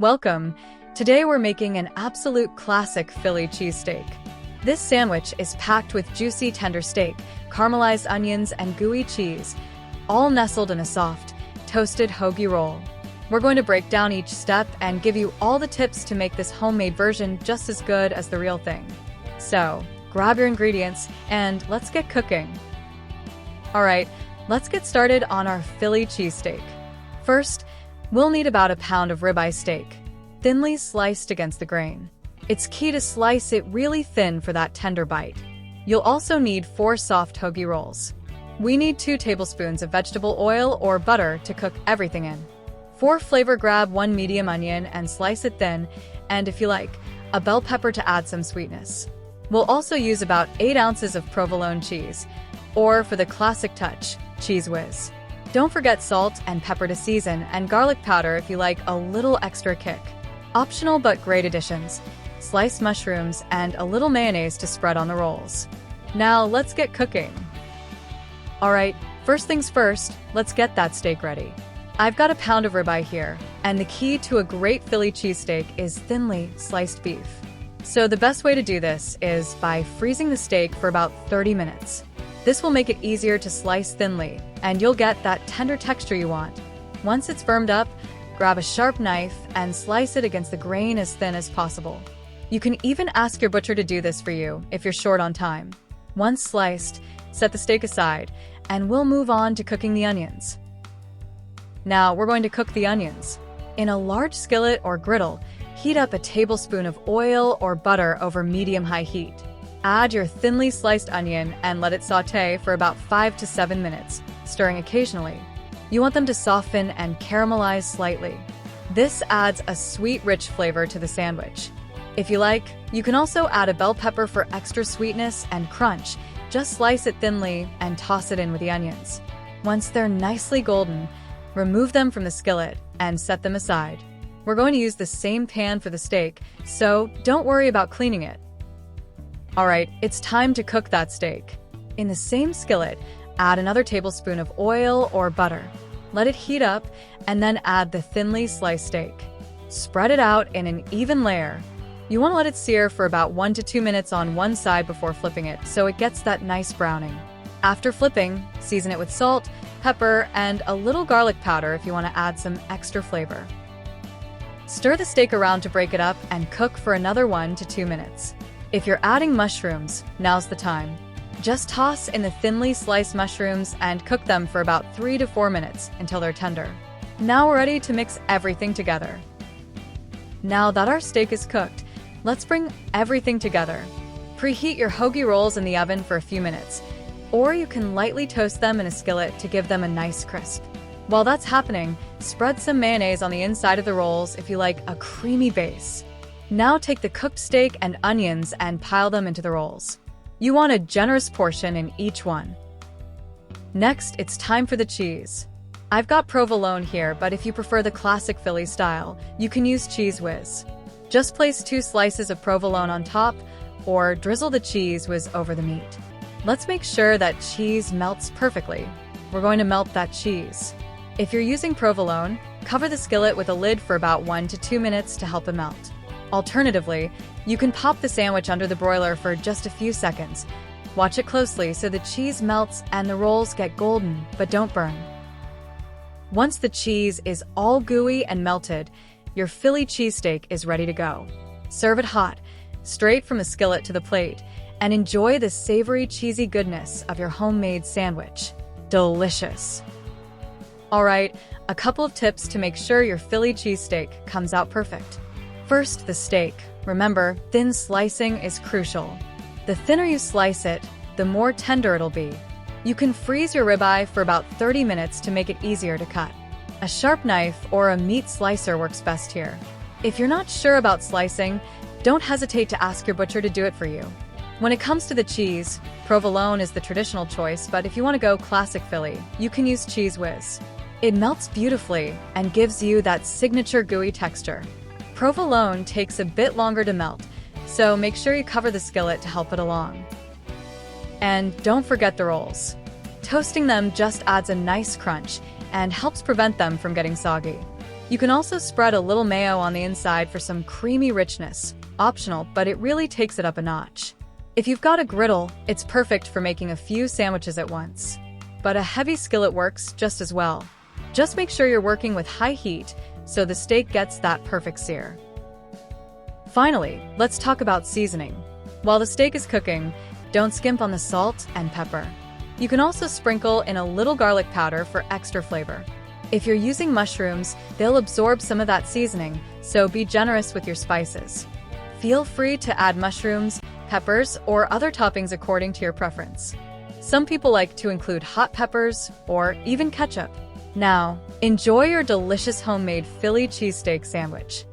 Welcome! Today we're making an absolute classic Philly cheesesteak. This sandwich is packed with juicy tender steak, caramelized onions, and gooey cheese, all nestled in a soft, toasted hoagie roll. We're going to break down each step and give you all the tips to make this homemade version just as good as the real thing. So, grab your ingredients and let's get cooking. Alright, let's get started on our Philly cheesesteak. First, we'll need about a pound of ribeye steak, thinly sliced against the grain. It's key to slice it really thin for that tender bite. You'll also need 4 soft hoagie rolls. We need 2 tablespoons of vegetable oil or butter to cook everything in. For flavor, grab 1 medium onion and slice it thin, and if you like, a bell pepper to add some sweetness. We'll also use about 8 ounces of provolone cheese, or for the classic touch, Cheez Whiz. Don't forget salt and pepper to season, and garlic powder if you like a little extra kick. Optional but great additions. Sliced mushrooms and a little mayonnaise to spread on the rolls. Now let's get cooking. Alright, first things first, let's get that steak ready. I've got a pound of ribeye here, and the key to a great Philly cheesesteak is thinly sliced beef. So the best way to do this is by freezing the steak for about 30 minutes. This will make it easier to slice thinly, and you'll get that tender texture you want. Once it's firmed up, grab a sharp knife and slice it against the grain as thin as possible. You can even ask your butcher to do this for you if you're short on time. Once sliced, set the steak aside, and we'll move on to cooking the onions. Now we're going to cook the onions. In a large skillet or griddle, heat up a tablespoon of oil or butter over medium-high heat. Add your thinly sliced onion and let it sauté for about 5 to 7 minutes, stirring occasionally. You want them to soften and caramelize slightly. This adds a sweet, rich flavor to the sandwich. If you like, you can also add a bell pepper for extra sweetness and crunch. Just slice it thinly and toss it in with the onions. Once they're nicely golden, remove them from the skillet and set them aside. We're going to use the same pan for the steak, so don't worry about cleaning it. Alright, it's time to cook that steak. In the same skillet, add another tablespoon of oil or butter. Let it heat up, and then add the thinly sliced steak. Spread it out in an even layer. You want to let it sear for about 1 to 2 minutes on one side before flipping it so it gets that nice browning. After flipping, season it with salt, pepper, and a little garlic powder if you want to add some extra flavor. Stir the steak around to break it up and cook for another 1 to 2 minutes. If you're adding mushrooms, now's the time. Just toss in the thinly sliced mushrooms and cook them for about 3 to 4 minutes until they're tender. Now we're ready to mix everything together. Now that our steak is cooked, let's bring everything together. Preheat your hoagie rolls in the oven for a few minutes, or you can lightly toast them in a skillet to give them a nice crisp. While that's happening, spread some mayonnaise on the inside of the rolls if you like a creamy base. Now take the cooked steak and onions and pile them into the rolls. You want a generous portion in each one. Next, it's time for the cheese. I've got provolone here, but if you prefer the classic Philly style, you can use Cheez Whiz. Just place 2 slices of provolone on top, or drizzle the Cheez Whiz over the meat. Let's make sure that cheese melts perfectly. We're going to melt that cheese. If you're using provolone, cover the skillet with a lid for about 1 to 2 minutes to help it melt. Alternatively, you can pop the sandwich under the broiler for just a few seconds. Watch it closely so the cheese melts and the rolls get golden, but don't burn. Once the cheese is all gooey and melted, your Philly cheesesteak is ready to go. Serve it hot, straight from the skillet to the plate, and enjoy the savory, cheesy goodness of your homemade sandwich. Delicious! Alright, a couple of tips to make sure your Philly cheesesteak comes out perfect. First, the steak. Remember, thin slicing is crucial. The thinner you slice it, the more tender it'll be. You can freeze your ribeye for about 30 minutes to make it easier to cut. A sharp knife or a meat slicer works best here. If you're not sure about slicing, don't hesitate to ask your butcher to do it for you. When it comes to the cheese, provolone is the traditional choice, but if you want to go classic Philly, you can use Cheez Whiz. It melts beautifully and gives you that signature gooey texture. Provolone takes a bit longer to melt, so make sure you cover the skillet to help it along. And don't forget the rolls. Toasting them just adds a nice crunch and helps prevent them from getting soggy. You can also spread a little mayo on the inside for some creamy richness. Optional, but it really takes it up a notch. If you've got a griddle, it's perfect for making a few sandwiches at once. But a heavy skillet works just as well. Just make sure you're working with high heat so the steak gets that perfect sear. Finally, let's talk about seasoning. While the steak is cooking, don't skimp on the salt and pepper. You can also sprinkle in a little garlic powder for extra flavor. If you're using mushrooms, they'll absorb some of that seasoning, so be generous with your spices. Feel free to add mushrooms, peppers, or other toppings according to your preference. Some people like to include hot peppers or even ketchup. Now, enjoy your delicious homemade Philly cheesesteak sandwich.